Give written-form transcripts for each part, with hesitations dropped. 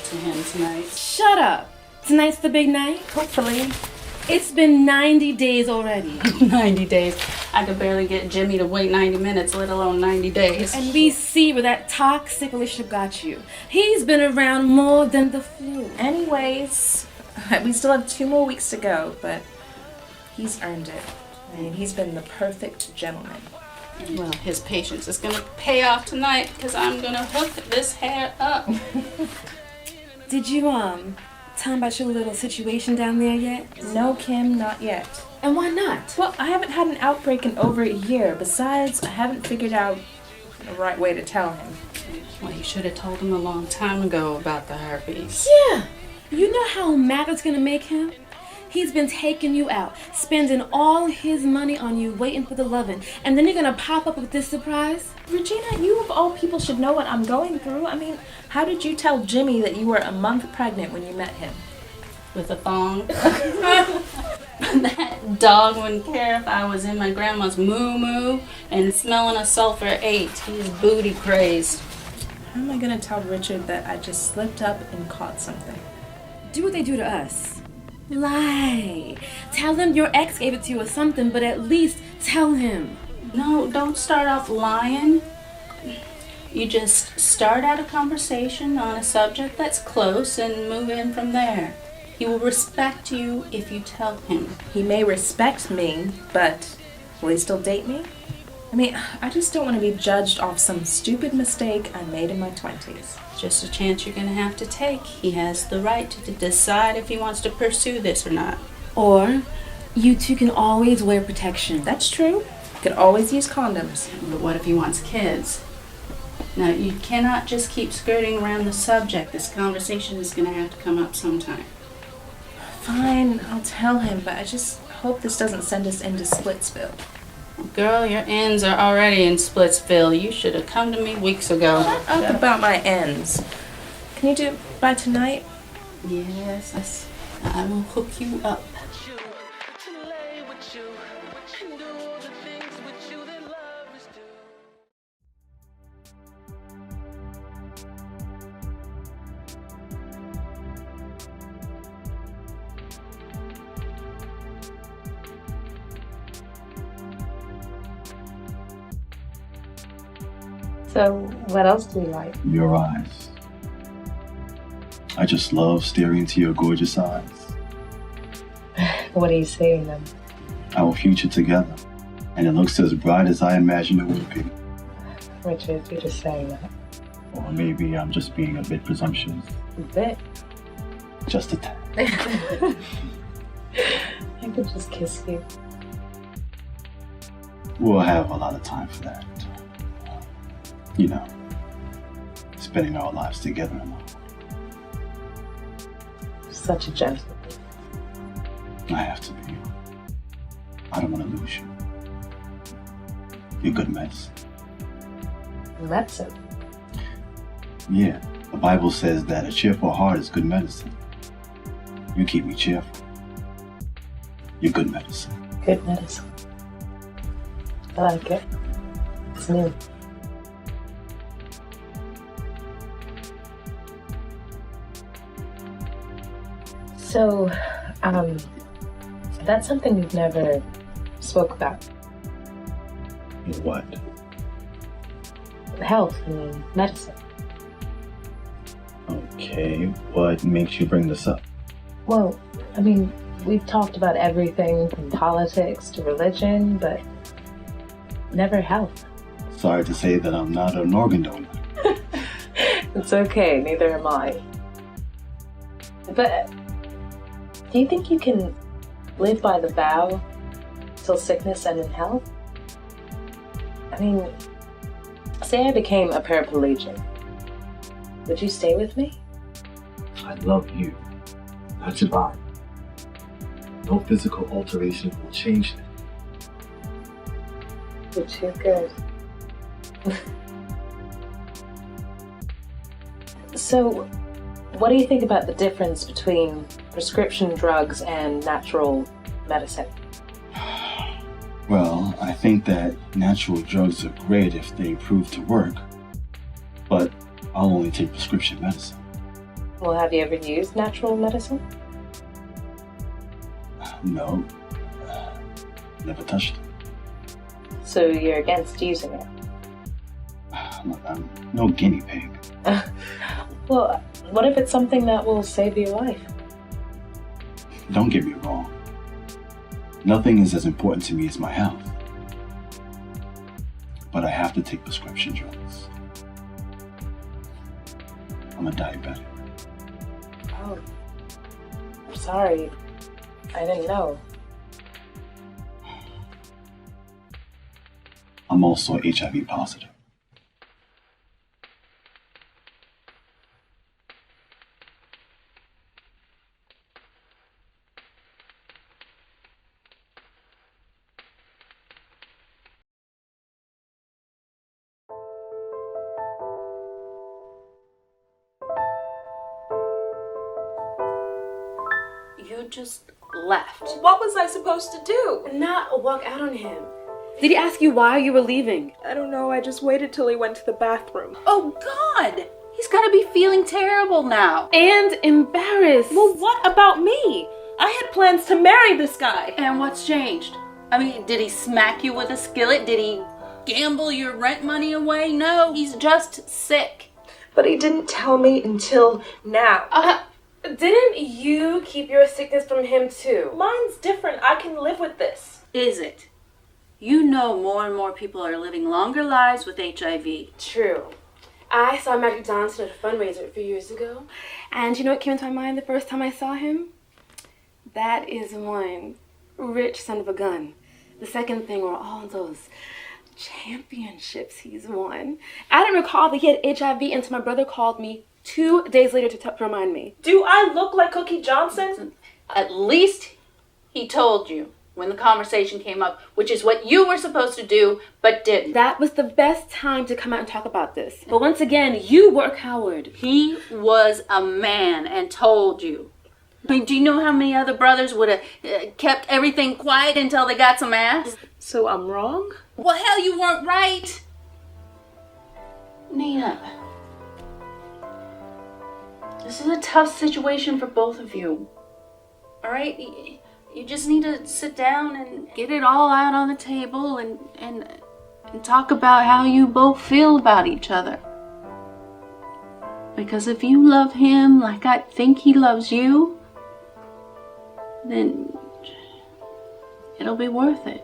to him tonight. Shut up. Tonight's the big night? Hopefully. It's been 90 days already. 90 days. I could barely get Jimmy to wait 90 minutes, let alone 90 days. And we see where that toxic relationship got you. He's been around more than the flu. Anyways, we still have 2 more weeks to go, but he's earned it. I mean, he's been the perfect gentleman. Well, his patience is going to pay off tonight because I'm going to hook this hair up. Did you, tell him about your little situation down there yet? No, Kim, not yet. And why not? Well, I haven't had an outbreak in over a year. Besides, I haven't figured out the right way to tell him. Well, you should have told him a long time ago about the herpes. Yeah. You know how mad it's going to make him? He's been taking you out, spending all his money on you, waiting for the loving. And then you're going to pop up with this surprise? Regina, you of all people should know what I'm going through. I mean, how did you tell Jimmy that you were a month pregnant when you met him? With a thong. That dog wouldn't care if I was in my grandma's moo-moo and smelling a sulfur 8. He's booty crazed. How am I going to tell Richard that I just slipped up and caught something? Do what they do to us. Lie. Tell him your ex gave it to you or something, but at least tell him. No, don't start off lying. You just start out a conversation on a subject that's close and move in from there. He will respect you if you tell him. He may respect me, but will he still date me? I mean, I just don't want to be judged off some stupid mistake I made in my 20s. Just a chance you're going to have to take. He has the right to decide if he wants to pursue this or not. Or you two can always wear protection. That's true. Could always use condoms. But what if he wants kids? Now, you cannot just keep skirting around the subject. This conversation is going to have to come up sometime. Fine, I'll tell him, but I just hope this doesn't send us into Splitsville. Girl, your ends are already in Splitsville. You should have come to me weeks ago. Shut up about my ends. Can you do it by tonight? Yes, I will hook you up. So, what else do you like? Your eyes. I just love staring into your gorgeous eyes. What are you saying then? Our future together. And it looks as bright as I imagined it would be. Richard, you're just saying that. Or maybe I'm just being a bit presumptuous. A bit? Just a tad. I could just kiss you. We'll have a lot of time for that. You know, spending our lives together and all. Such a gentleman. I have to be. I don't want to lose you. You're good medicine. Medicine? Yeah, the Bible says that a cheerful heart is good medicine. You keep me cheerful. You're good medicine. Good medicine. I like it. It's new. So, that's something we've never spoke about. What? Health and medicine. Okay, what makes you bring this up? Well, I mean, we've talked about everything from politics to religion, but never health. Sorry to say that I'm not an organ donor. It's okay, neither am I. But do you think you can live by the vow till sickness and in health? I mean, say I became a paraplegic. Would you stay with me? I love you. Not your body. No physical alteration will change that. You're too good. So, what do you think about the difference between prescription drugs and natural medicine? Well, I think that natural drugs are great if they prove to work, but I'll only take prescription medicine. Well, have you ever used natural medicine? No. Never touched it. So you're against using it? Look, I'm no guinea pig. Well, what if it's something that will save your life? Don't get me wrong. Nothing is as important to me as my health. But I have to take prescription drugs. I'm a diabetic. Oh, I'm sorry. I didn't know. I'm also HIV positive. You just left. What was I supposed to do? Not walk out on him. Did he ask you why you were leaving? I don't know, I just waited till he went to the bathroom. Oh, God! He's gotta be feeling terrible now. And embarrassed. Well, what about me? I had plans to marry this guy. And what's changed? I mean, did he smack you with a skillet? Did he gamble your rent money away? No, he's just sick. But he didn't tell me until now. Didn't you keep your sickness from him too? Mine's different. I can live with this. Is it? You know more and more people are living longer lives with HIV. True. I saw Magic Johnson at a fundraiser a few years ago, and you know what came into my mind the first time I saw him? That is one rich son of a gun. The second thing were all those championships he's won. I didn't recall that he had HIV until my brother called me 2 days later to remind me. Do I look like Cookie Johnson? At least he told you when the conversation came up, which is what you were supposed to do, but didn't. That was the best time to come out and talk about this. But once again, you were a coward. He was a man and told you. I mean, do you know how many other brothers would have kept everything quiet until they got some ass? So I'm wrong? Well, hell, you weren't right. Nina, this is a tough situation for both of you. All right? You just need to sit down and get it all out on the table and talk about how you both feel about each other. Because if you love him like I think he loves you, then it'll be worth it.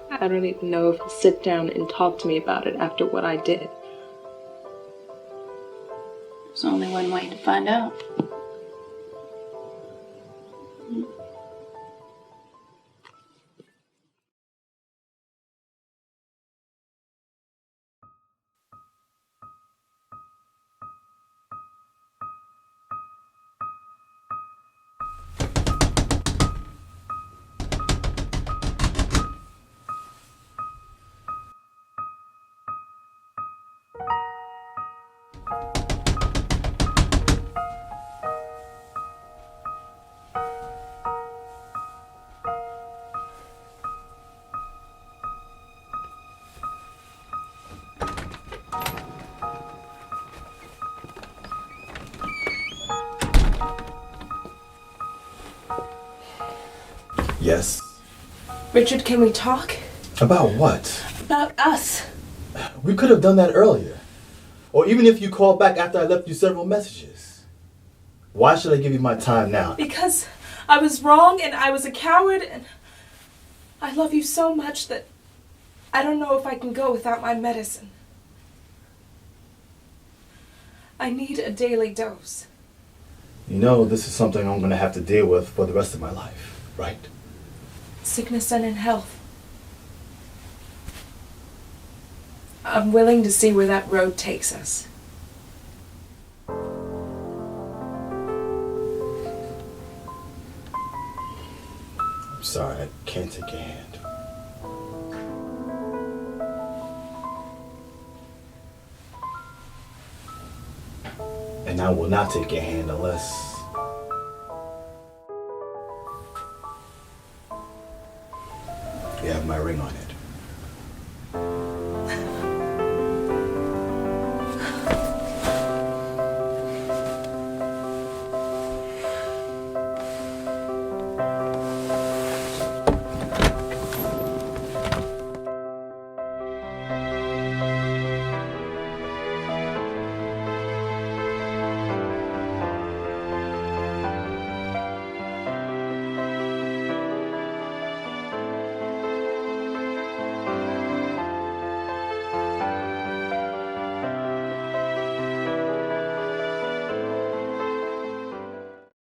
I don't even know if he'll sit down and talk to me about it after what I did. There's only one way to find out. Yes. Richard, can we talk? About what? About us. We could have done that earlier. Or even if you called back after I left you several messages. Why should I give you my time now? Because I was wrong and I was a coward and I love you so much that I don't know if I can go without my medicine. I need a daily dose. You know, this is something I'm going to have to deal with for the rest of my life, right? Sickness and in health. I'm willing to see where that road takes us. I'm sorry, I can't take your hand. And I will not take your hand unless... you have my ring on it.